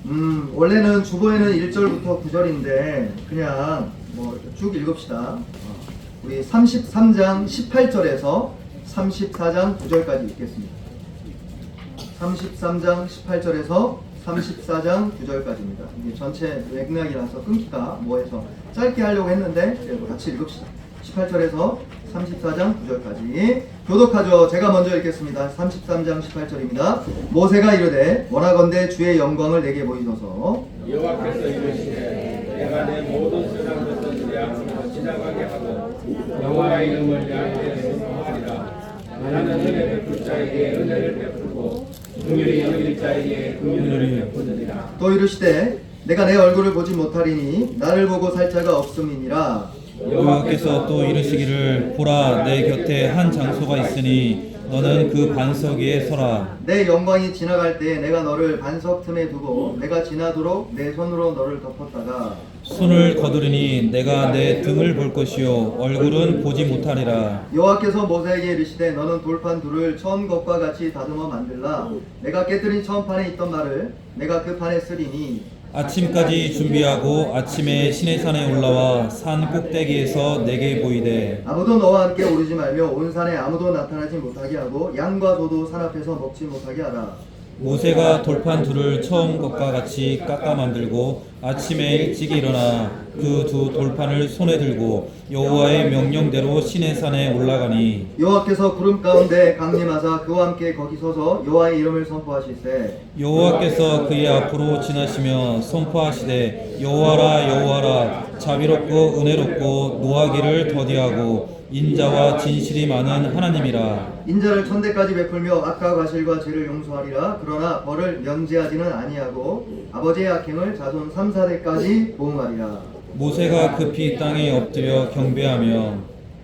원래는 주보에는 1절부터 9절인데 그냥 뭐 쭉 읽읍시다. 우리 33장 18절에서 34장 9절까지 읽겠습니다. 33장 18절에서 34장 9절까지입니다. 이게 전체 맥락이라서 끊기가 뭐해서 짧게 하려고 했는데 그래도 같이 읽읍시다. 18절에서 34장 9절까지 교독하죠. 제가 먼저 읽겠습니다. 33장 18절입니다. 모세가 이르되 원하건대 주의 영광을 내게 보이소서. 여호와께서 이르시되 내가 내 모든 세상 것을 내 앞으로 지나가게 하고 여호와의 이름을 내 앞에 선포하리라. 나는 은혜 베풀 자에게 은혜를 베풀고 긍휼히 여길 자에게 긍휼을 베푸느니라. 또 이르시되 내가 내 얼굴을 보지 못하리니 나를 보고 살 자가 없음이니라. 여호와께서 또 이르시기를 보라 내 곁에 한 장소가 있으니 너는 그 반석 위에 서라. 내 영광이 지나갈 때 내가 너를 반석 틈에 두고 내가 지나도록 내 손으로 너를 덮었다가 손을 거두리니 내가 내 등을 볼 것이요 얼굴은 보지 못하리라. 여호와께서 모세에게 이르시되 너는 돌판 둘을 처음 것과 같이 다듬어 만들라. 내가 깨뜨린 처음 판에 있던 말을 내가 그 판에 쓰리니 아침까지 준비하고 아침에 시내산에 올라와 산 꼭대기에서 내게 보이되 아무도 너와 함께 오르지 말며 온 산에 아무도 나타나지 못하게 하고 양과 소도 산 앞에서 먹지 못하게 하라. 모세가 돌판 둘을 처음 것과 같이 깎아 만들고 아침에 일찍 일어나 그 두 돌판을 손에 들고 여호와의 명령대로 시내산에 올라가니 여호와께서 구름 가운데 강림하사 그와 함께 거기 서서 여호와의 이름을 선포하실세 여호와께서 그의 앞으로 지나시며 선포하시되 여호와라 여호와라 자비롭고 은혜롭고 노하기를 더디하고 인자와 진실이 많은 하나님이라. 인자를 천대까지 베풀며 악과 과실과 죄를 용서하리라. 그러나 벌을 면제하지는 아니하고 아버지의 악행을 자손 3, 4대까지 보응하리라. 모세가 급히 땅에 엎드려 경배하며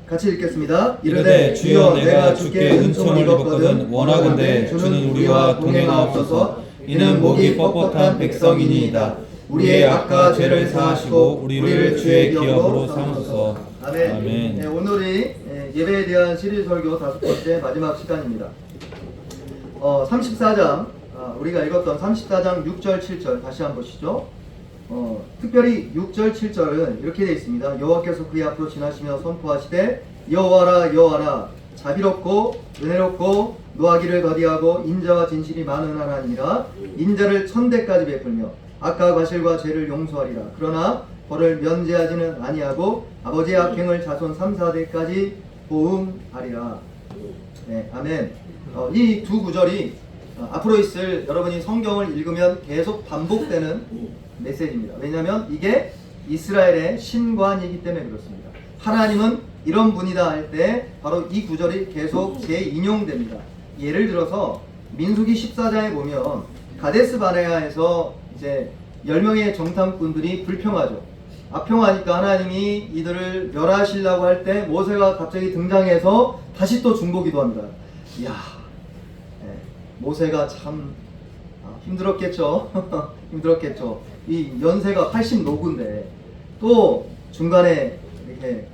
같이 읽겠습니다. 이르되 주여 내가 주께 은총을 입었거든 원하건대 주는 우리와 동행하옵소서. 이는 목이 뻣뻣한 백성이니이다. 우리의 악과 죄를 사하시고 우리를 주의 기업으로 삼으소서. 아멘. 아멘. 네, 오늘이 예배에 대한 시리즈 설교 5번째 마지막 시간입니다. 34장 우리가 읽었던 34장 6절 7절 다시 한번 보시죠. 특별히 6절 7절은 이렇게 되어 있습니다. 여호와께서 그의 앞으로 지나시며 선포하시되 여호와라 여호와라 자비롭고 은혜롭고 노하기를 더디하고 인자와 진실이 많은 하나님이라. 인자를 천대까지 베풀며 악과 과실과 죄를 용서하리라. 그러나 벌을 면제하지는 아니하고 아버지의 악행을 자손 3, 4대까지 보응하리라. 네, 아멘. 이 두 구절이 앞으로 있을 여러분이 성경을 읽으면 계속 반복되는 메시지입니다. 왜냐하면 이게 이스라엘의 신관이기 때문에 그렇습니다. 하나님은 이런 분이다 할 때 바로 이 구절이 계속 재인용됩니다. 예를 들어서 민수기 14장에 보면 가데스 바네아에서 이제 10명의 정탐꾼들이 불평하죠. 불평하니까 하나님이 이들을 멸하시려고 할 때 모세가 갑자기 등장해서 다시 또 중보기도 합니다. 이야, 모세가 참 힘들었겠죠. 힘들었겠죠. 이 연세가 80노구인데 또 중간에 이렇게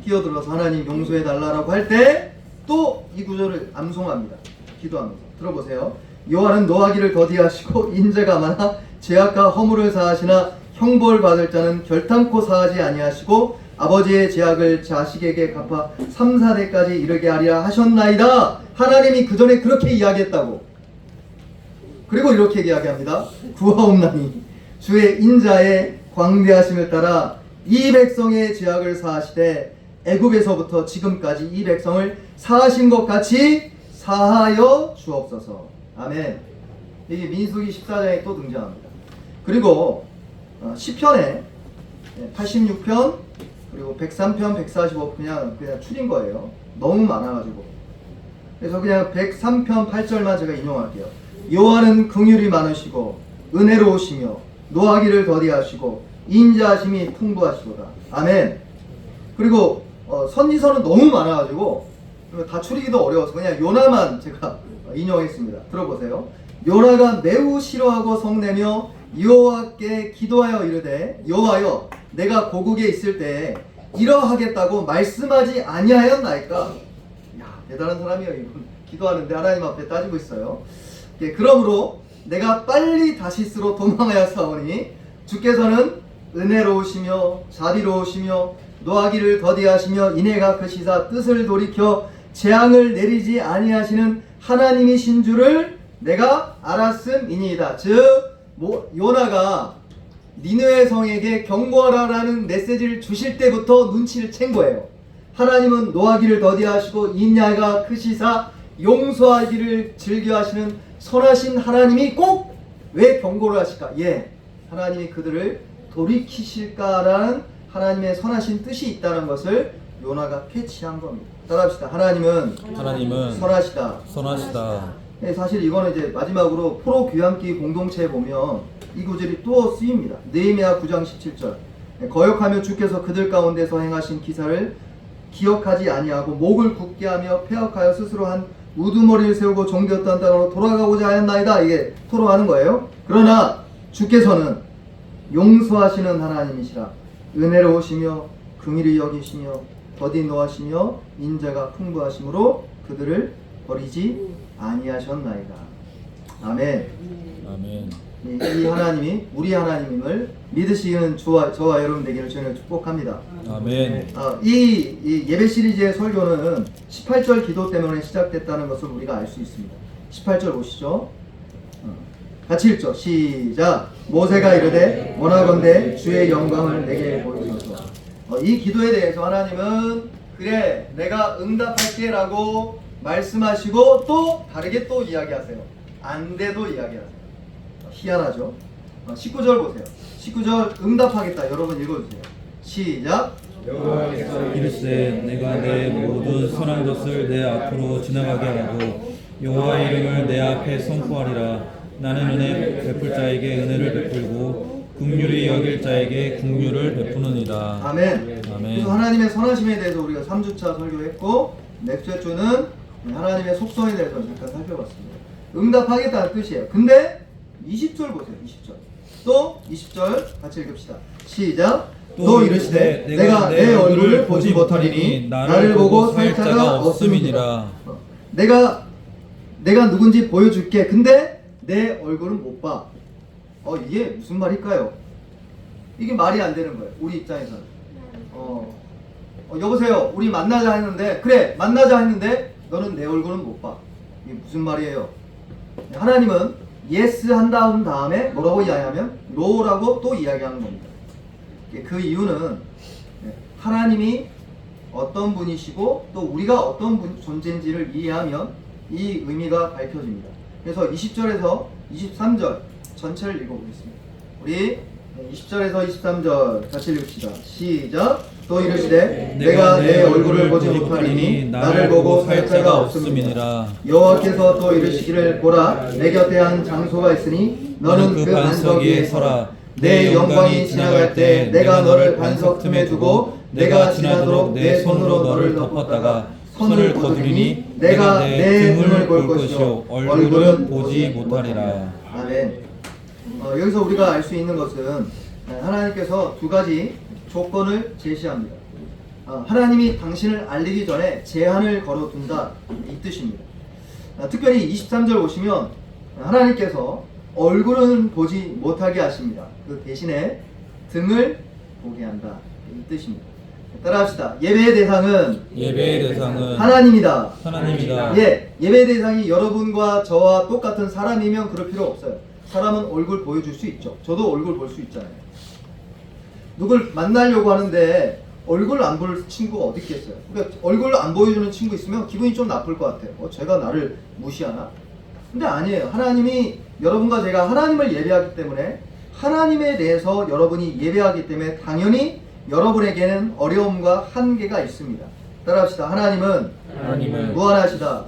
끼어들어서 하나님 용서해 달라고 할 때 또 이 구절을 암송합니다. 기도하면서 들어보세요. 여호와는 노하기를 더디하시고 인자가 많아 죄악과 허물을 사하시나 형벌 받을 자는 결탄코 사하지 아니하시고 아버지의 죄악을 자식에게 갚아 3, 4대까지 이르게 하리라 하셨나이다. 하나님이 그 전에 그렇게 이야기했다고. 그리고 이렇게 이야기합니다. 구하옵나니 주의 인자의 광대하심을 따라 이 백성의 죄악을 사하시되 애굽에서부터 지금까지 이 백성을 사하신 것 같이 사하여 주옵소서. 아멘. 이게 민수기 14장에 또 등장합니다. 그리고 시편에 86편 그리고 103편 145 그냥 추린 거예요. 너무 많아가지고. 그래서 그냥 103편 8절만 제가 인용할게요. 여호와는 긍휼이 많으시고 은혜로우시며 노하기를 더디하시고 인자하심이 풍부하시도다. 아멘. 그리고 선지서는 너무 많아가지고 다 추리기도 어려워서 그냥 요나만 제가 인용했습니다. 들어보세요. 요나가 매우 싫어하고 성내며 여호와께 기도하여 이르되 여호와여 내가 고국에 있을 때 이러하겠다고 말씀하지 아니하였나이까. 야, 대단한 사람이에요. 이분 기도하는데 하나님 앞에 따지고 있어요. 그러므로 내가 빨리 다시스로 도망하였사오니 주께서는 은혜로우시며 자비로우시며 노하기를 더디하시며 이내가 그 시사 뜻을 돌이켜 재앙을 내리지 아니하시는 하나님이신 줄을 내가 알았음이니이다. 즉 요나가 니느웨 성에게 경고하라라는 메시지를 주실 때부터 눈치를 챈 거예요. 하나님은 노하기를 더디하시고 인야가 크시사 용서하기를 즐겨하시는 선하신 하나님이 꼭 왜 경고를 하실까? 하나님이 그들을 돌이키실까라는 하나님의 선하신 뜻이 있다는 것을 요나가 캐치한 겁니다. 따라합시다. 하나님은 선하시다. 사실 이거는 이제 마지막으로 포로 귀환기 공동체에 보면 이 구절이 또 쓰입니다. 느헤미야 9장 17절. 거역하며 주께서 그들 가운데서 행하신 기사를 기억하지 아니하고 목을 굳게 하며 폐역하여 스스로 한 우두머리를 세우고 종되었던 땅으로 돌아가고자 하였나이다. 이게 토로하는 거예요. 그러나 주께서는 용서하시는 하나님이시라. 은혜로우시며 긍휼히 여기시며 더디 노하시며 인자가 풍부하심으로 그들을 버리지 아니하셨나이다. 아멘. 이 하나님이 우리 하나님임을 믿으시는 저와 여러분 되기를 저는 축복합니다. 아멘. 이 예배 시리즈의 설교는 18절 기도 때문에 시작됐다는 것을 우리가 알 수 있습니다. 18절 보시죠. 같이 읽죠. 시작. 모세가 이르되 원하건대 주의 영광을 내게 보이소서. 이 기도에 대해서 하나님은 그래 내가 응답할게 라고 말씀하시고 또 다르게 또 이야기하세요. 안 돼도 이야기하세요. 희한하죠. 19절 보세요. 19절 응답하겠다. 여러분 읽어주세요. 시작. 이르시되 내가 내 모든 선한 것을 내 앞으로 지나가게 하고 여호와의 이름을 내 앞에 선포하리라. 나는 은혜 베풀 자에게 은혜를 베풀고 긍휼히 여길 자에게 긍휼을 베푸느니라. 아멘. 그래서 하나님의 선하심에 대해서 우리가 3주차 설교했고 넥스트 주는 하나님의 속성에 대해서 잠깐 살펴봤습니다. 응답하겠다는 뜻이에요. 근데 20절 보세요. 20절. 또 20절 같이 읽읍시다. 시작. 또 이르시되 내가 내 얼굴을 보지 못하리니 나를 보고 살 자가 없음이니라. 내가 누군지 보여줄게. 근데 내 얼굴은 못 봐. 이게 무슨 말일까요? 이게 말이 안 되는 거예요. 우리 입장에서는. 여보세요. 우리 만나자 했는데 그래 만나자 했는데 너는 내 얼굴은 못 봐. 이게 무슨 말이에요? 하나님은 예스 한 다음에 뭐라고 이야기하면 노라고 또 이야기하는 겁니다. 그 이유는 하나님이 어떤 분이시고 또 우리가 어떤 존재인지를 이해하면 이 의미가 밝혀집니다. 그래서 20절에서 23절 전체를 읽어보겠습니다. 우리 20절에서 23절 같이 읽읍시다. 시작. 또 이르시되 내가 내 얼굴을 보지 못하리니 나를 보고 살 자가 없음이니라. 여호와께서 또 이르시기를 보라 내 곁에 한 장소가 있으니 너는 그 반석 위에 서라. 내 영광이 지나갈 때 내가 너를 반석 틈에 두고 내가 지나도록 내 손으로 너를 덮었다가 손을 거두리니 내가 내 등을 볼 것이요 얼굴은 보지 못하리라. 아멘. 여기서 우리가 알 수 있는 것은 하나님께서 두 가지 조건을 제시합니다. 하나님이 당신을 알리기 전에 제한을 걸어둔다 이 뜻입니다. 특별히 23절 보시면 하나님께서 얼굴은 보지 못하게 하십니다. 그 대신에 등을 보게 한다 이 뜻입니다. 따라합시다. 예배의 대상은 하나님이다. 예배의 대상이 여러분과 저와 똑같은 사람이면 그럴 필요 없어요. 사람은 얼굴 보여줄 수 있죠. 저도 얼굴 볼 수 있잖아요. 누굴 만나려고 하는데 얼굴 안 볼 친구가 어디 있겠어요. 그러니까 얼굴 안 보여주는 친구 있으면 기분이 좀 나쁠 것 같아요. 제가 나를 무시하나? 근데 아니에요. 하나님이 여러분과 제가 하나님을 예배하기 때문에 하나님에 대해서 여러분이 예배하기 때문에 당연히 여러분에게는 어려움과 한계가 있습니다. 따라합시다. 하나님은 무한하시다.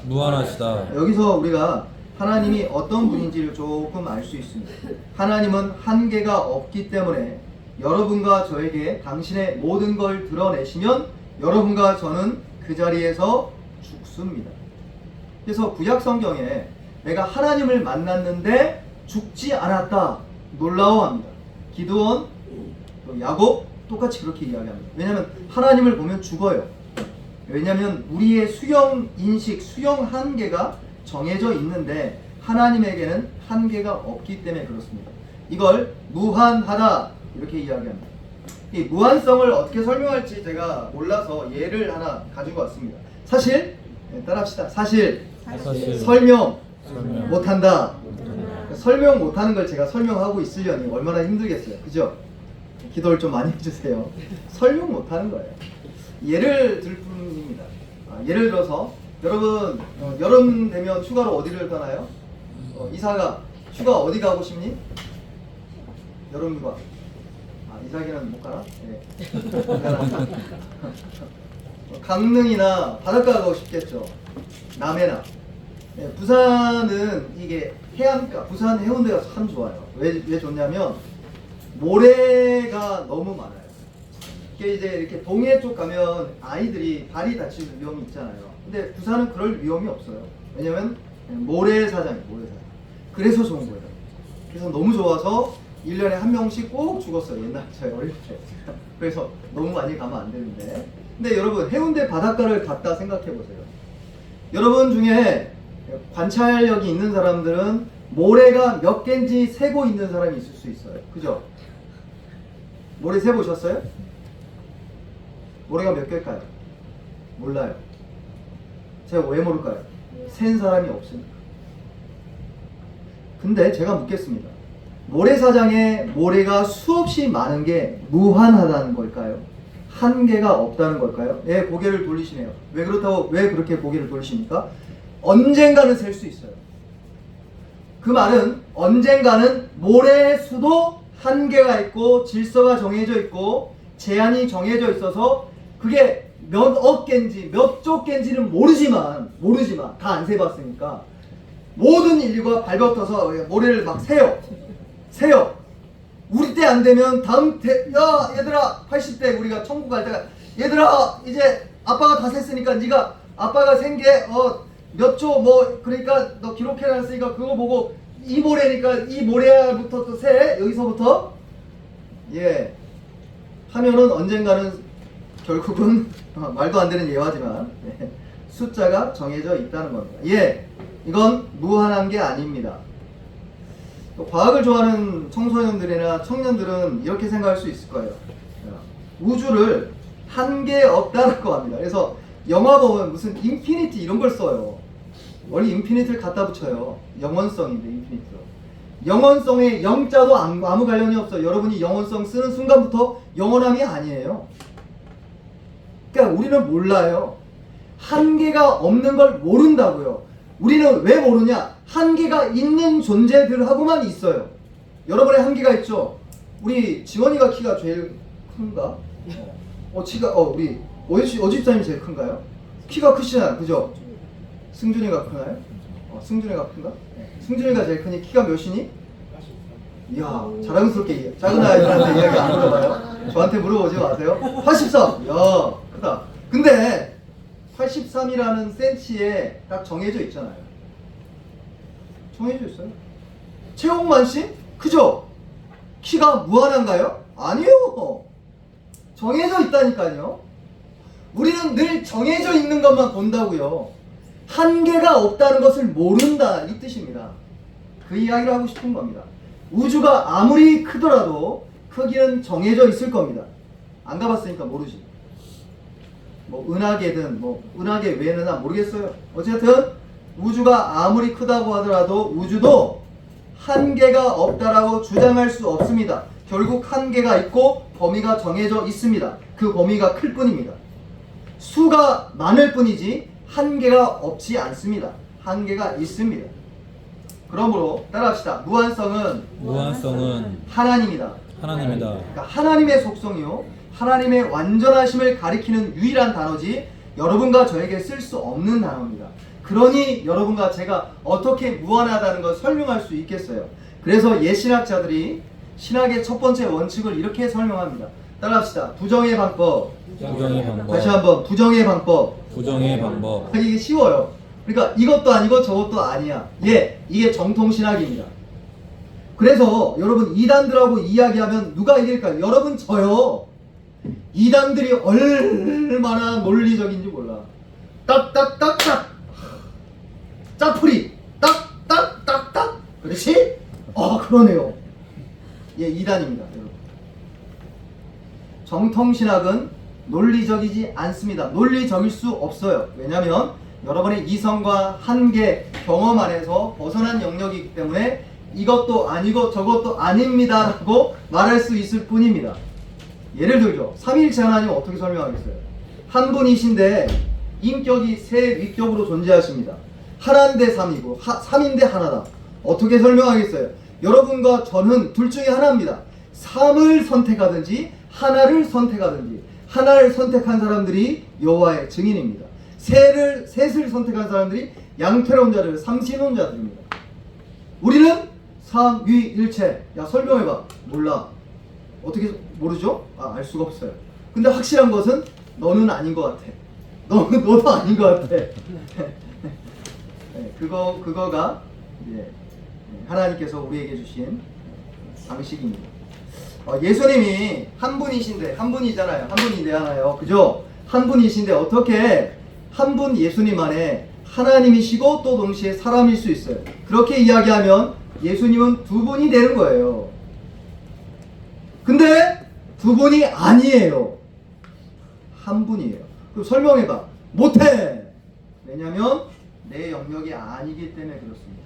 여기서 우리가 하나님이 어떤 분인지를 조금 알 수 있습니다. 하나님은 한계가 없기 때문에 여러분과 저에게 당신의 모든 걸 드러내시면 여러분과 저는 그 자리에서 죽습니다. 그래서 구약 성경에 내가 하나님을 만났는데 죽지 않았다 놀라워합니다. 기드온, 야곱 똑같이 그렇게 이야기합니다. 왜냐하면 하나님을 보면 죽어요. 왜냐하면 우리의 수용 인식, 수용 한계가 정해져 있는데 하나님에게는 한계가 없기 때문에 그렇습니다. 이걸 무한하다 이렇게 이야기합니다. 이 무한성을 어떻게 설명할지 제가 몰라서 예를 하나 가지고 왔습니다. 사실 따라합시다. 사실 설명 못한다. 설명 못하는 걸 제가 설명하고 있으려니 얼마나 힘들겠어요. 그죠? 기도를 좀 많이 해주세요. 설명 못하는 거예요. 예를 들 뿐입니다. 예를 들어서 여러분 여름 되면 휴가로 어디를 가나요? 이사가 휴가 어디 가고 싶니? 여름 휴가. 이사기는 못 가나? 네. 강릉이나 바닷가 가고 싶겠죠. 남해나. 네, 부산은 이게 해안가, 부산 해운대가 참 좋아요. 왜 좋냐면 모래가 너무 많아요. 이게 이제 이렇게 동해 쪽 가면 아이들이 발이 다칠 위험이 있잖아요. 근데 부산은 그럴 위험이 없어요. 왜냐면 모래사장이에요. 모래사장. 그래서 좋은 거예요. 그래서 너무 좋아서 1년에 한 명씩 꼭 죽었어요. 옛날에 제가 어릴 때. 그래서 너무 많이 가면 안 되는데. 근데 여러분 해운대 바닷가를 갔다 생각해 보세요. 여러분 중에 관찰력이 있는 사람들은 모래가 몇 개인지 세고 있는 사람이 있을 수 있어요. 그죠? 모래 세 보셨어요? 모래가 몇 개일까요? 몰라요. 제가 왜 모를까요? 센 사람이 없으니까. 근데 제가 묻겠습니다. 모래사장에 모래가 수없이 많은 게 무한하다는 걸까요? 한계가 없다는 걸까요? 예, 고개를 돌리시네요. 왜 그렇다고, 왜 그렇게 고개를 돌리십니까? 언젠가는 셀 수 있어요. 그 말은 언젠가는 모래의 수도 한계가 있고 질서가 정해져 있고 제한이 정해져 있어서 그게 몇 억 개인지 몇 조 개인지는 모르지만 다 안 세봤으니까 모든 인류가 발버터서 모래를 막 세요. 우리 때 안 되면 다음 때, 야 얘들아 80대 우리가 천국 갈 때가 얘들아 이제 아빠가 다 셌으니까 네가 아빠가 센 게 몇 조 뭐 그러니까 너 기록해놨으니까 그거 보고 이 모래니까 이 모래부터 또 세 여기서부터 예 하면은 언젠가는 결국은 말도 안 되는 예화지만 숫자가 정해져 있다는 겁니다. 예, 이건 무한한 게 아닙니다. 또 과학을 좋아하는 청소년들이나 청년들은 이렇게 생각할 수 있을 거예요. 우주를 한계 없다라고 합니다. 그래서 영화 보면 무슨 인피니티 이런 걸 써요. 원래 인피니티를 갖다 붙여요. 영원성인데 인피니티로. 영원성에 영자도 아무 관련이 없어요. 여러분이 영원성 쓰는 순간부터 영원함이 아니에요. 그러니까 우리는 몰라요. 한계가 없는 걸 모른다고요. 우리는 왜 모르냐? 한계가 있는 존재들하고만 있어요. 여러분의 한계가 있죠? 우리 지원이가 키가 제일 큰가? 우리 어집사님이 제일 큰가요? 키가 크시잖아요. 그죠? 승준이가 크나요? 승준이가 큰가? 승준이가 제일 크니 키가 몇이니? 이야, 자랑스럽게 작은 아이들한테 이야기 안 물어봐요? 저한테 물어보지 마세요. 83! 이야, 크다. 근데 83이라는 센치에 딱 정해져 있잖아요. 정해져 있어요. 최홍만 씨? 그죠? 키가 무한한가요? 아니요. 정해져 있다니까요. 우리는 늘 정해져 있는 것만 본다고요. 한계가 없다는 것을 모른다 이 뜻입니다. 그 이야기를 하고 싶은 겁니다. 우주가 아무리 크더라도 크기는 정해져 있을 겁니다. 안 가봤으니까 모르지. 뭐 은하계든 뭐 은하계 외는 난 모르겠어요. 어쨌든 우주가 아무리 크다고 하더라도 우주도 한계가 없다라고 주장할 수 없습니다. 결국 한계가 있고 범위가 정해져 있습니다. 그 범위가 클 뿐입니다. 수가 많을 뿐이지 한계가 없지 않습니다. 한계가 있습니다. 그러므로 따라합시다. 무한성은 하나님이다. 그러니까 하나님의 속성이요, 하나님의 완전하심을 가리키는 유일한 단어지 여러분과 저에게 쓸 수 없는 단어입니다. 그러니 여러분과 제가 어떻게 무한하다는 걸 설명할 수 있겠어요. 그래서 예신학자들이 신학의 첫 번째 원칙을 이렇게 설명합니다. 따라합시다. 부정의 방법. 다시 한번 부정의 방법. 이게 쉬워요. 그러니까 이것도 아니고 저것도 아니야. 예, 이게 정통신학입니다. 그래서 여러분 이단들하고 이야기하면 누가 이길까요? 여러분 저요. 이단들이 얼마나 논리적인지 몰라. 딱딱딱딱 짝풀이 딱딱딱 그렇지? 그러네요. 예, 이단입니다, 여러분. 정통신학은 논리적이지 않습니다. 논리적일 수 없어요. 왜냐하면 여러분의 이성과 한계, 경험 안에서 벗어난 영역이기 때문에 이것도 아니고 저것도 아닙니다 라고 말할 수 있을 뿐입니다. 예를 들죠. 삼위일체 하나님 어떻게 설명하겠어요? 한 분이신데 인격이 세 위격으로 존재하십니다. 하나인데 삼이고 삼인데 하나다. 어떻게 설명하겠어요? 여러분과 저는 둘 중에 하나입니다. 삼을 선택하든지 하나를 선택하든지, 하나를 선택한 사람들이 여호와의 증인입니다. 셋을 선택한 사람들이 양태론자들, 삼신론자들입니다. 우리는 삼위일체. 야, 설명해봐. 몰라. 어떻게 모르죠? 알 수가 없어요. 근데 확실한 것은 너는 아닌 것 같아. 너도 아닌 것 같아. 네, 그거가 이제 하나님께서 우리에게 주신 방식입니다. 예수님이 한 분이신데, 한 분이잖아요. 한 분인데 하나요. 그죠? 한 분이신데 어떻게 한 분 예수님 안에 하나님이시고 또 동시에 사람일 수 있어요? 그렇게 이야기하면 예수님은 두 분이 되는 거예요. 근데 두 분이 아니에요. 한 분이에요. 그럼 설명해봐. 못해. 왜냐하면 내 영역이 아니기 때문에 그렇습니다.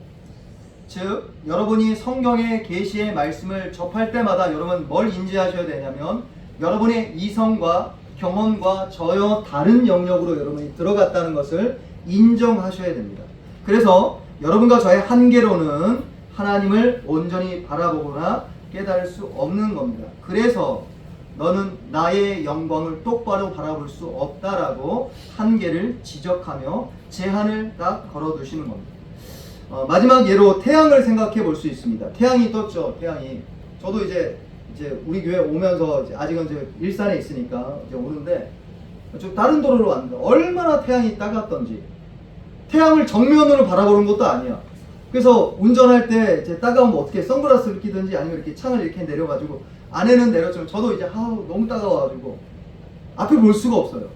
즉 여러분이 성경의 계시의 말씀을 접할 때마다 여러분 뭘 인지하셔야 되냐면 여러분의 이성과 경험과 전혀 다른 영역으로 여러분이 들어갔다는 것을 인정하셔야 됩니다. 그래서 여러분과 저의 한계로는 하나님을 온전히 바라보거나 깨달을 수 없는 겁니다. 그래서 너는 나의 영광을 똑바로 바라볼 수 없다라고 한계를 지적하며 제한을 딱 걸어두시는 겁니다. 마지막 예로 태양을 생각해 볼 수 있습니다. 태양이 떴죠. 태양이. 저도 이제 우리 교회 오면서 아직은 이제 일산에 있으니까 이제 오는데 좀 다른 도로로 왔는데 얼마나 태양이 따갑던지. 태양을 정면으로 바라보는 것도 아니야. 그래서 운전할 때 이제 따가우면 어떻게 선글라스를 끼든지 아니면 이렇게 창을 이렇게 내려가지고 안에는 내렸지만 저도 이제 너무 따가워가지고 앞을 볼 수가 없어요.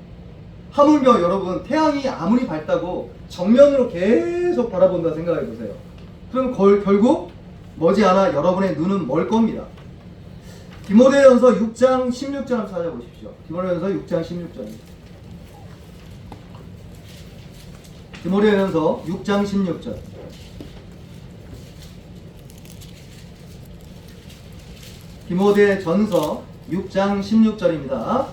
하물며 여러분 태양이 아무리 밝다고 정면으로 계속 바라본다 생각해 보세요. 그럼 결국 머지않아 여러분의 눈은 멀 겁니다. 디모데전서 6장 16절 한번 찾아보십시오. 디모데전서 6장 16절입니다. 디모데전서 6장 16절. 디모데전서 6장 16절입니다.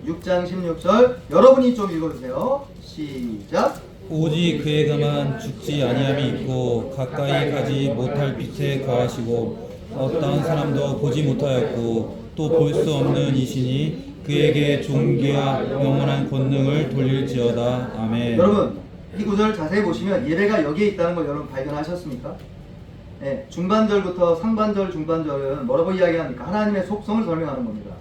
6장 16절 여러분이 좀 읽어주세요. 시작. 오직 그에게만 죽지 아니함이 있고 가까이 가지 못할 빛에 거하시고 어떠한 사람도 보지 못하였고 또 볼 수 없는 이시니 그에게 존귀와 영원한 권능을 돌릴지어다. 아멘. 여러분 이 구절 자세히 보시면 예배가 여기에 있다는 걸 여러분 발견하셨습니까? 네, 중반절부터 상반절, 중반절은 뭐라고 이야기합니까? 하나님의 속성을 설명하는 겁니다.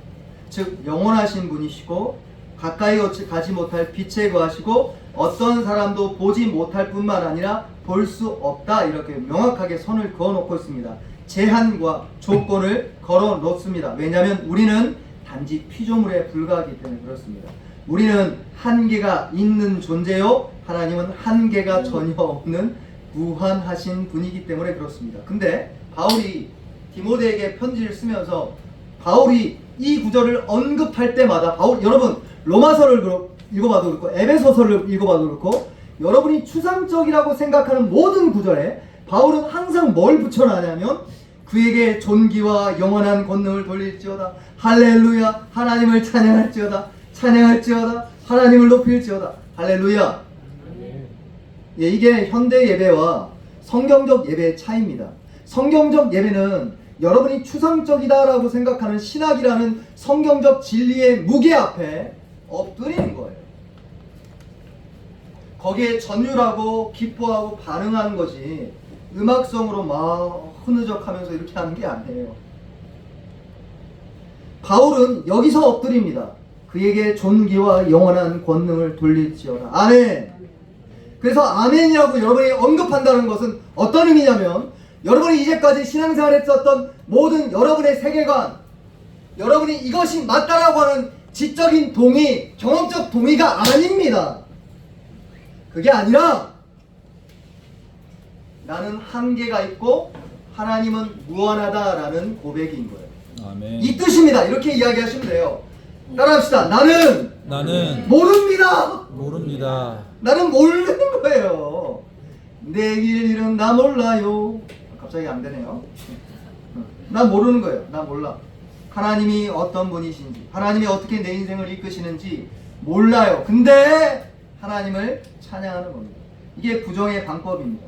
즉 영원하신 분이시고 가까이 가지 못할 빛에 거하시고 어떤 사람도 보지 못할 뿐만 아니라 볼 수 없다. 이렇게 명확하게 선을 그어놓고 있습니다. 제한과 조건을 걸어 놓습니다. 왜냐하면 우리는 단지 피조물에 불과하기 때문에 그렇습니다. 우리는 한계가 있는 존재요, 하나님은 한계가 전혀 없는 무한하신 분이기 때문에 그렇습니다. 근데 바울이 디모데에게 편지를 쓰면서 바울이 이 구절을 언급할 때마다 여러분 로마서를 읽어봐도 그렇고 에베소서를 읽어봐도 그렇고 여러분이 추상적이라고 생각하는 모든 구절에 바울은 항상 뭘 붙여놨냐면 그에게 존귀와 영원한 권능을 돌릴지어다. 할렐루야. 하나님을 찬양할지어다. 찬양할지어다. 하나님을 높일지어다. 할렐루야. 예, 이게 현대 예배와 성경적 예배의 차이입니다. 성경적 예배는 여러분이 추상적이다라고 생각하는 신학이라는 성경적 진리의 무게 앞에 엎드리는 거예요. 거기에 전율하고 기뻐하고 반응하는 것이 음악성으로 막 흐느적하면서 이렇게 하는 게 아니에요. 바울은 여기서 엎드립니다. 그에게 존귀와 영원한 권능을 돌릴지어다. 아멘. 그래서 아멘이라고 여러분이 언급한다는 것은 어떤 의미냐면 여러분이 이제까지 신앙생활했었던 모든 여러분의 세계관, 여러분이 이것이 맞다라고 하는 지적인 동의, 경험적 동의가 아닙니다. 그게 아니라 나는 한계가 있고 하나님은 무한하다라는 고백인 거예요. 아멘. 이 뜻입니다. 이렇게 이야기하시면 돼요. 따라합시다. 나는 모릅니다. 모릅니다. 나는 모르는 거예요. 내일 일은 나 몰라요. 갑자기 안 되네요. 난 모르는 거예요. 난 몰라. 하나님이 어떤 분이신지, 하나님이 어떻게 내 인생을 이끄시는지 몰라요. 근데 하나님을 찬양하는 겁니다. 이게 부정의 방법입니다.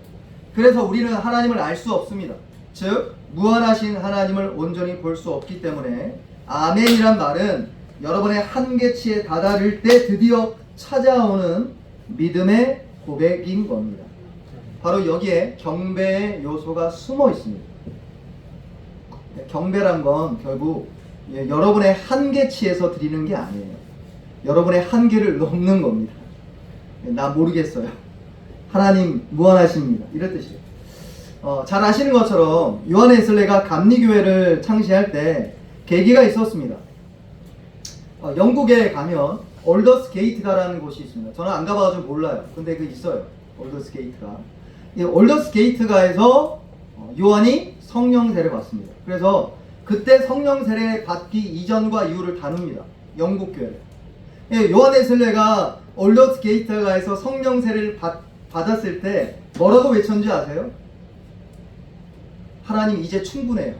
그래서 우리는 하나님을 알 수 없습니다. 즉 무한하신 하나님을 온전히 볼 수 없기 때문에 아멘이란 말은 여러분의 한계치에 다다를 때 드디어 찾아오는 믿음의 고백인 겁니다. 바로 여기에 경배의 요소가 숨어 있습니다. 경배란 건 결국 여러분의 한계치에서 드리는 게 아니에요. 여러분의 한계를 넘는 겁니다. 나 모르겠어요. 하나님 무한하십니다. 이런 뜻이에요. 잘 아시는 것처럼 요한 웨슬레가 감리교회를 창시할 때 계기가 있었습니다. 영국에 가면 올더스 게이트가라는 곳이 있습니다. 저는 안 가봐가지고 몰라요. 근데 그 있어요. 올더스 게이트가. 이 올더스 게이트가에서 요한이 성령 세례 받습니다. 그래서 그때 성령 세례 받기 이전과 이후를 다룹니다. 영국 교회를. 요한 웨슬레가 올더스 게이트가에서 성령 세례를 받았을 때 뭐라고 외쳤는지 아세요? 하나님 이제 충분해요.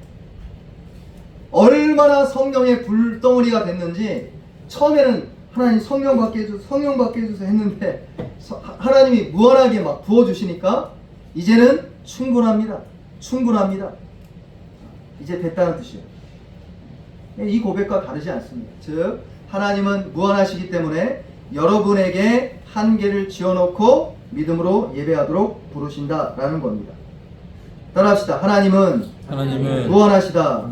얼마나 성령의 불덩어리가 됐는지 처음에는 하나님 성령 받게 해주세요, 성령 받게 해주세요 했는데 하나님이 무한하게 막 부어주시니까 이제는 충분합니다. 충분합니다. 이제 됐다는 뜻이에요. 이 고백과 다르지 않습니다. 즉 하나님은 무한하시기 때문에 여러분에게 한계를 지어놓고 믿음으로 예배하도록 부르신다라는 겁니다. 따라합시다. 하나님은 무한하시다.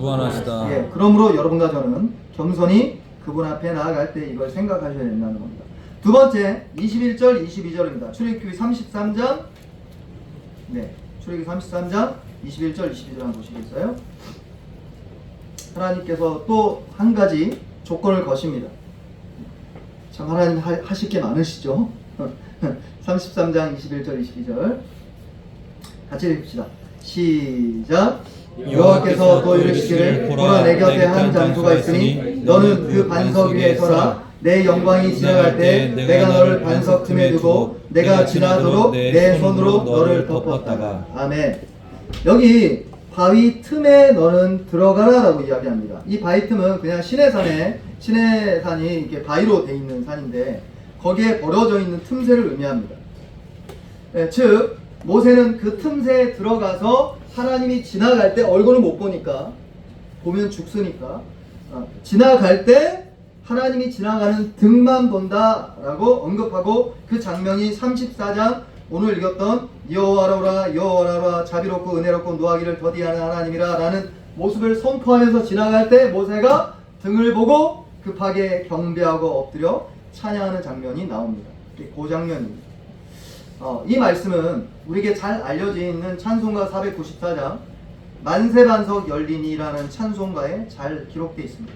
예, 그러므로 여러분과 저는 겸손히 그분 앞에 나아갈 때 이걸 생각하셔야 된다는 겁니다. 두 번째 21절 22절입니다. 출애굽기 33장 출애굽기 33장 21절 22절 한번 보시겠어요? 하나님께서 또 한 가지 조건을 거십니다. 참 하나님 하실 게 많으시죠? 33장 21절 22절 같이 읽읍시다. 시작. 여호와께서 또 이르시기를 보라 내 곁에 한 장소가 있으니 너는 그 반석 위에 서라. 내 영광이 지나갈 때 내가 너를 반석 틈에 두고 내가 지나도록 내 손으로 너를 덮었다가. 아멘. 여기 바위 틈에 너는 들어가라 라고 이야기합니다. 이 바위 틈은 그냥 시내산이 이렇게 바위로 돼 있는 산인데 거기에 벌어져 있는 틈새를 의미합니다. 즉 모세는 그 틈새에 들어가서 하나님이 지나갈 때 얼굴을 못 보니까 보면 죽으니까 지나갈 때 하나님이 지나가는 등만 본다 라고 언급하고 그 장면이 34장 오늘 읽었던 여호와라 자비롭고 은혜롭고 노하기를 더디하는 하나님이라 라는 모습을 선포하면서 지나갈 때 모세가 등을 보고 급하게 경배하고 엎드려 찬양하는 장면이 나옵니다. 그 장면입니다. 이 말씀은 우리에게 잘 알려져 있는 찬송가 494장 만세반석 열리니라는 찬송가에 잘 기록되어 있습니다.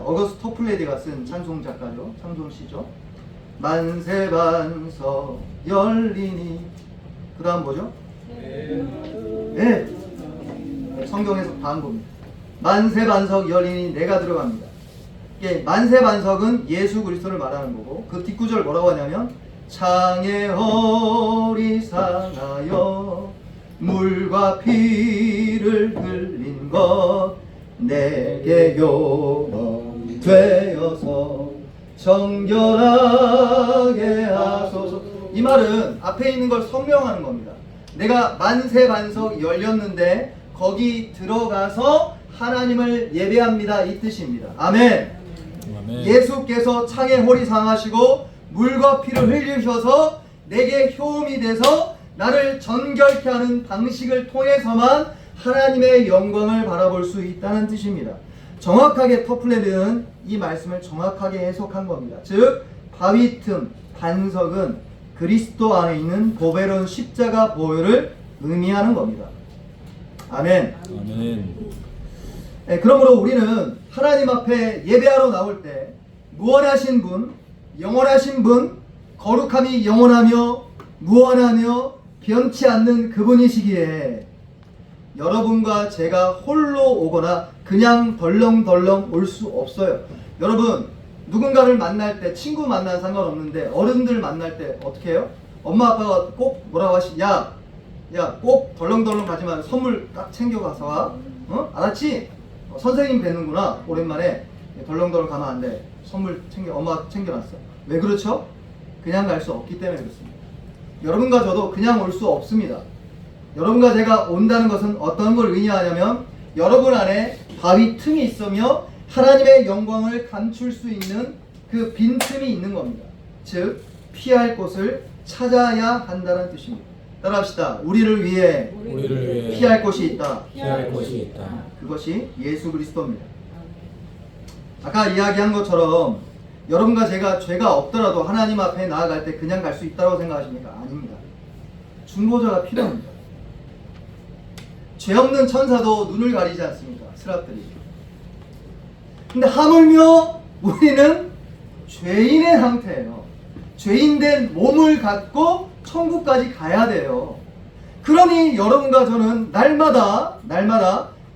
어거스트 토플레디가 쓴 찬송 작가죠. 찬송시죠. 만세반석 열리니 그 다음 뭐죠? 네. 성경에서 다 한 겁니다. 만세반석 열리니 내가 들어갑니다. 만세반석은 예수 그리스도를 말하는 거고 그 뒷구절 뭐라고 하냐면 창의 허리 상하여 물과 피를 흘린 것 내게 요금 되어서 정결하게 하소서. 이 말은 앞에 있는 걸 설명하는 겁니다. 내가 만세반석 열렸는데 거기 들어가서 하나님을 예배합니다 이 뜻입니다. 아멘. 예수께서 창에 홀이 상하시고 물과 피를 흘리셔서 내게 효험이 돼서 나를 정결케 하는 방식을 통해서만 하나님의 영광을 바라볼 수 있다는 뜻입니다. 정확하게 터플레드는 이 말씀을 정확하게 해석한 겁니다. 즉 바위 틈, 반석은 그리스도 안에 있는 보배로운 십자가 보혈을 의미하는 겁니다. 아멘. 그러므로 우리는 하나님 앞에 예배하러 나올 때 무한하신 분, 영원하신 분, 거룩함이 영원하며 무한하며 변치 않는 그분이시기에 여러분과 제가 홀로 오거나 그냥 덜렁덜렁 올 수 없어요. 여러분, 누군가를 만날 때, 친구 만나는 상관없는데 어른들 만날 때 어떻게 해요? 엄마 아빠가 꼭 뭐라고 하시? 야 꼭 덜렁덜렁 가지만 선물 딱 챙겨가서 와. 알았지? 선생님 뵙는구나. 오랜만에 덜렁덜렁 가면 안 돼. 선물 엄마 챙겨놨어. 왜 그렇죠? 그냥 갈 수 없기 때문에 그렇습니다. 여러분과 저도 그냥 올 수 없습니다. 여러분과 제가 온다는 것은 어떤 걸 의미하냐면 여러분 안에 바위 틈이 있으며 하나님의 영광을 감출 수 있는 그 빈틈이 있는 겁니다. 즉 피할 곳을 찾아야 한다는 뜻입니다. 따라합시다. 우리를 위해 피할 곳이 있다. 피할 곳이 있다. 그것이 예수 그리스도입니다. 아까 이야기한 것처럼 여러분과 제가 죄가 없더라도 하나님 앞에 나아갈 때 그냥 갈 수 있다고 생각하십니까? 아닙니다. 중보자가 필요합니다. 죄 없는 천사도 눈을 가리지 않습니까? 스랍들이. 근데 하물며 우리는 죄인의 상태예요. 죄인된 몸을 갖고 천국까지 가야 돼요. 그러니 여러분과 저는 날마다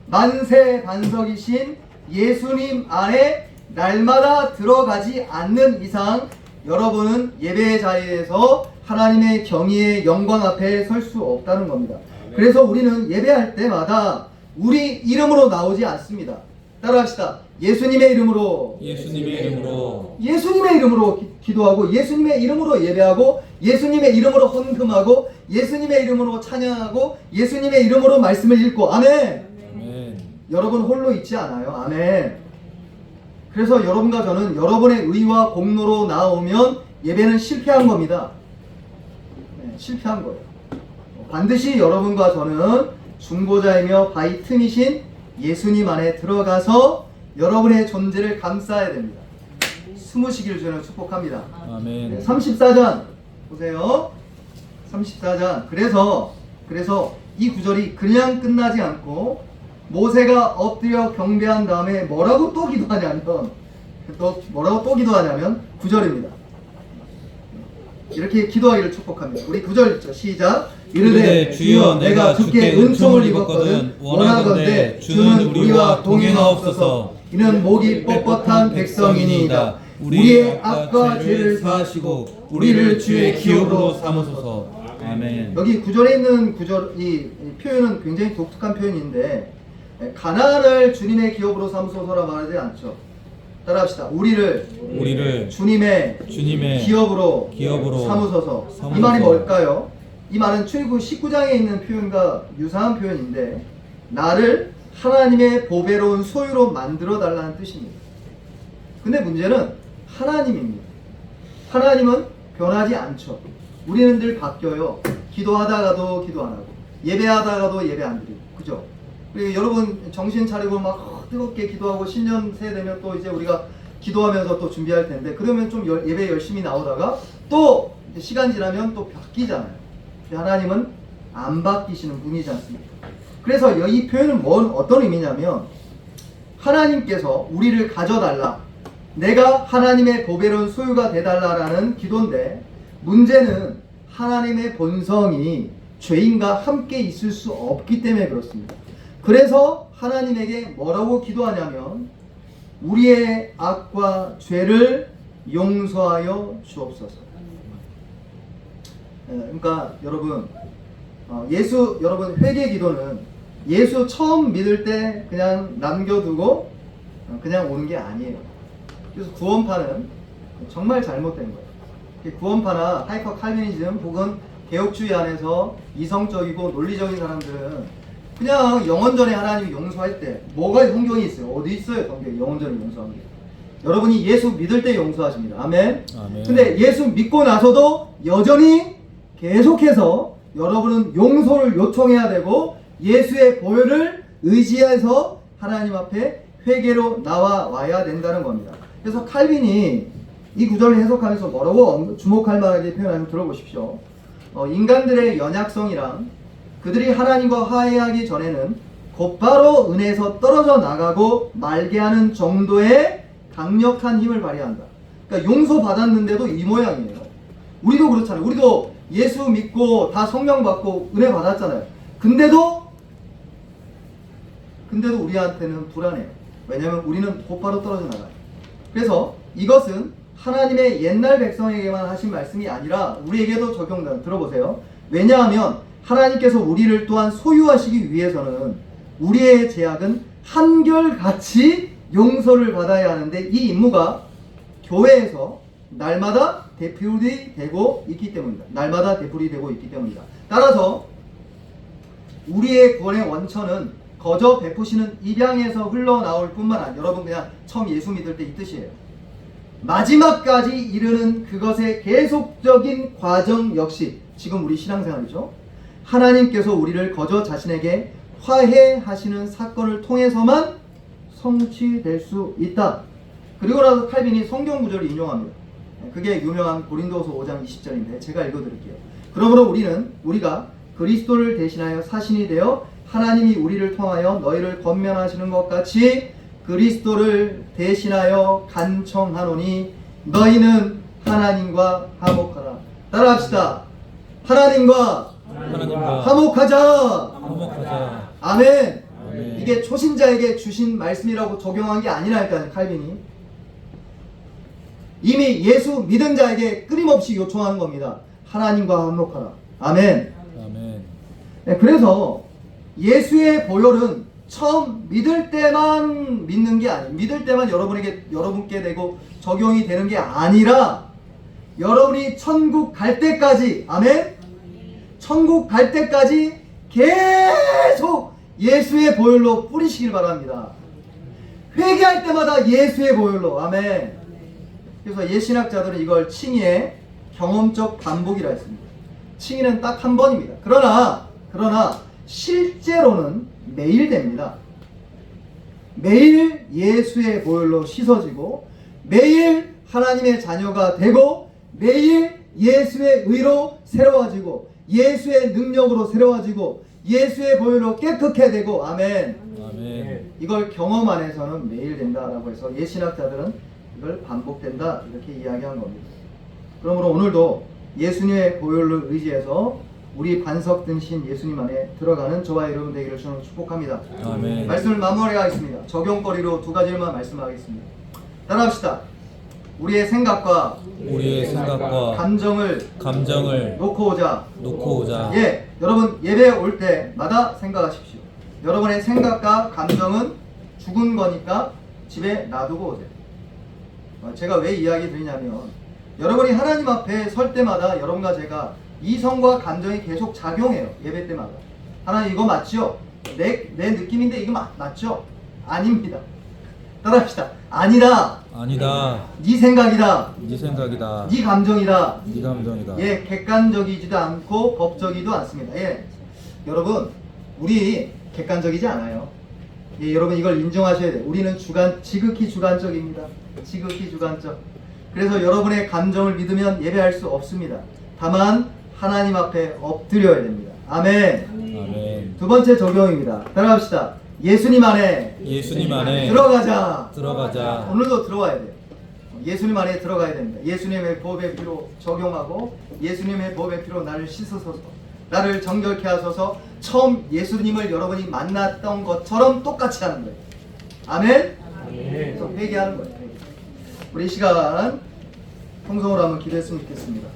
만세반석이신 예수님 안에 날마다 들어가지 않는 이상 여러분은 예배의 자리에서 하나님의 경의의 영광 앞에 설 수 없다는 겁니다. 그래서 우리는 예배할 때마다 우리 이름으로 나오지 않습니다. 따라합시다. 예수님의 이름으로 기도하고 예수님의 이름으로 예배하고 예수님의 이름으로 헌금하고 예수님의 이름으로 찬양하고 예수님의 이름으로 말씀을 읽고 아멘. 여러분 홀로 있지 않아요. 아멘. 그래서 여러분과 저는 여러분의 의와 공로로 나오면 예배는 실패한 겁니다. 실패한 거예요. 반드시 여러분과 저는 중보자이며 바위 틈이신 예수님 안에 들어가서 여러분의 존재를 감싸야 됩니다. 숨으시길 저는 축복합니다. 아멘. 34장 보세요. 34장. 그래서 이 구절이 그냥 끝나지 않고 모세가 엎드려 경배한 다음에 뭐라고 또 기도하냐면 9절입니다. 이렇게 기도하기를 축복합니다. 우리 9절 읽죠. 시작. 이르되 주여 내가 주께 은총을 입었거든 원하건대 주는 우리와 동행하옵소서. 이는 목이 뻣뻣한 백성이니이다. 우리의 악과 죄를 사하시고 우리를 주의 기업으로 삼으소서. 아멘. 여기 9절에 있는 이 표현은 굉장히 독특한 표현인데 가나안을 주님의 기업으로 삼으소서라 말하지 않죠. 따라합시다. 우리를 주님의 기업으로 삼으소서. 이 말이 뭘까요? 이 말은 출애굽 19장에 있는 표현과 유사한 표현인데 나를 하나님의 보배로운 소유로 만들어 달라는 뜻입니다. 근데 문제는 하나님입니다. 하나님은 변하지 않죠. 우리는 늘 바뀌어요. 기도하다가도 기도 안 하고 예배하다가도 예배 안 드리고 그죠? 그리고 여러분 정신 차리고 막 뜨겁게 기도하고 신년 새 되면 또 이제 우리가 기도하면서 또 준비할 텐데 그러면 좀 예배 열심히 나오다가 또 시간 지나면 또 바뀌잖아요. 하나님은 안 바뀌시는 분이지 않습니까? 그래서 이 표현은 어떤 의미냐면 하나님께서 우리를 가져달라, 내가 하나님의 보배로운 소유가 되달라라는 기도인데 문제는 하나님의 본성이 죄인과 함께 있을 수 없기 때문에 그렇습니다. 그래서 하나님에게 뭐라고 기도하냐면 우리의 악과 죄를 용서하여 주옵소서. 그러니까 여러분 여러분 회개 기도는 예수 처음 믿을 때 그냥 남겨두고 그냥 오는 게 아니에요. 그래서 구원파는 정말 잘못된 거예요. 구원파나 하이퍼 칼비니즘 혹은 개혁주의 안에서 이성적이고 논리적인 사람들은 그냥 영원전에 하나님이 용서할 때 뭐가 성경이 있어요? 어디 있어요? 성경에 영원전에 용서하는 게. 여러분이 예수 믿을 때 용서하십니다. 아멘. 근데 예수 믿고 나서도 여전히 계속해서 여러분은 용서를 요청해야 되고 예수의 보혈을 의지해서 하나님 앞에 회개로 나와야 된다는 겁니다. 그래서 칼빈이 이 구절을 해석하면서 뭐라고 주목할 만하게 표현하면 들어보십시오. 인간들의 연약성이랑 그들이 하나님과 화해하기 전에는 곧바로 은혜에서 떨어져 나가고 말게 하는 정도의 강력한 힘을 발휘한다. 그러니까 용서받았는데도 이 모양이에요. 우리도 그렇잖아요. 우리도 예수 믿고 다 성령 받고 은혜 받았잖아요. 근데도 근데도 우리한테는 불안해요. 왜냐하면 우리는 곧바로 떨어져 나가요. 그래서 이것은 하나님의 옛날 백성에게만 하신 말씀이 아니라 우리에게도 적용된다. 들어보세요. 왜냐하면 하나님께서 우리를 또한 소유하시기 위해서는 우리의 죄악은 한결같이 용서를 받아야 하는데 이 임무가 교회에서 날마다 되풀이 되고 있기 때문입니다. 날마다 되풀이 되고 있기 때문입니다. 따라서 우리의 구원의 원천은 거저 베푸시는 입양에서 흘러나올 뿐만 아니라 여러분 그냥 처음 예수 믿을 때 이 뜻이에요. 마지막까지 이르는 그것의 계속적인 과정 역시 지금 우리 신앙생활이죠. 하나님께서 우리를 거저 자신에게 화해하시는 사건을 통해서만 성취될 수 있다. 그리고 나서 칼빈이 성경 구절을 인용합니다. 그게 유명한 고린도후서 5장 20절인데 제가 읽어드릴게요. 그러므로 우리가 그리스도를 대신하여 사신이 되어 하나님이 우리를 통하여 너희를 권면하시는 것 같이 그리스도를 대신하여 간청하노니 너희는 하나님과 화목하라. 따라합시다. 하나님과 화목하자. 아멘. 아멘. 이게 초신자에게 주신 말씀이라고 적용한 게 아니라니까요. 칼빈이 이미 예수 믿은 자에게 끊임없이 요청하는 겁니다. 하나님과 화목하라. 아멘. 아멘. 네, 그래서 예수의 보혈은 처음 믿을 때만 믿는 게 아니에요. 믿을 때만 여러분께 되고 적용이 되는 게 아니라 여러분이 천국 갈 때까지, 아멘? 천국 갈 때까지 계속 예수의 보혈로 뿌리시길 바랍니다. 회개할 때마다 예수의 보혈로, 아멘. 그래서 예신학자들은 이걸 칭의의 경험적 반복이라 했습니다. 칭의는 딱 한 번입니다. 그러나 실제로는 매일 됩니다. 매일 예수의 보혈로 씻어지고 매일 하나님의 자녀가 되고 매일 예수의 의로 새로워지고 예수의 능력으로 새로워지고 예수의 보혈로 깨끗해 되고 아멘. 아멘. 이걸 경험 안에서는 매일 된다라고 해서 예신학자들은 이걸 반복된다 이렇게 이야기한 겁니다. 그러므로 오늘도 예수님의 보혈을 의지해서 우리 반석 등신 예수님 안에 들어가는 저와 여러분 되기를 저는 축복합니다. 아멘. 말씀을 마무리하겠습니다. 적용거리로 두 가지만 말씀하겠습니다. 따라합시다. 우리의 생각과 감정을 놓고 오자. 예, 여러분 예배 올 때마다 생각하십시오. 여러분의 생각과 감정은 죽은 거니까 집에 놔두고 오세요. 제가 왜 이야기 드리냐면 여러분이 하나님 앞에 설 때마다 여러분과 제가 이성과 감정이 계속 작용해요. 예배 때마다. 하나님 이거 맞죠? 내 느낌인데 이거 맞죠? 아닙니다. 따라합시다. 아니다. 네 생각이다. 네 감정이다. 예, 객관적이지도 않고 법적이지도 않습니다. 예, 여러분 우리 객관적이지 않아요. 예, 여러분 이걸 인정하셔야 돼요. 우리는 지극히 주관적입니다. 지극히 주관적. 그래서 여러분의 감정을 믿으면 예배할 수 없습니다. 다만 하나님 앞에 엎드려야 됩니다. 아멘. 두 번째 적용입니다. 따라합시다. 예수님 안에 들어가자. 오늘도 들어와야 돼요. 예수님 안에 들어가야 됩니다. 예수님의 보혈의 피로 적용하고 예수님의 보혈의 피로 나를 씻어서 나를 정결케 하소서. 처음 예수님을 여러분이 만났던 것처럼 똑같이 하는 거예요. 아멘. 그래서 회개하는 거예요. 우리 이 시간 통성으로 한번 기도했으면 좋겠습니다.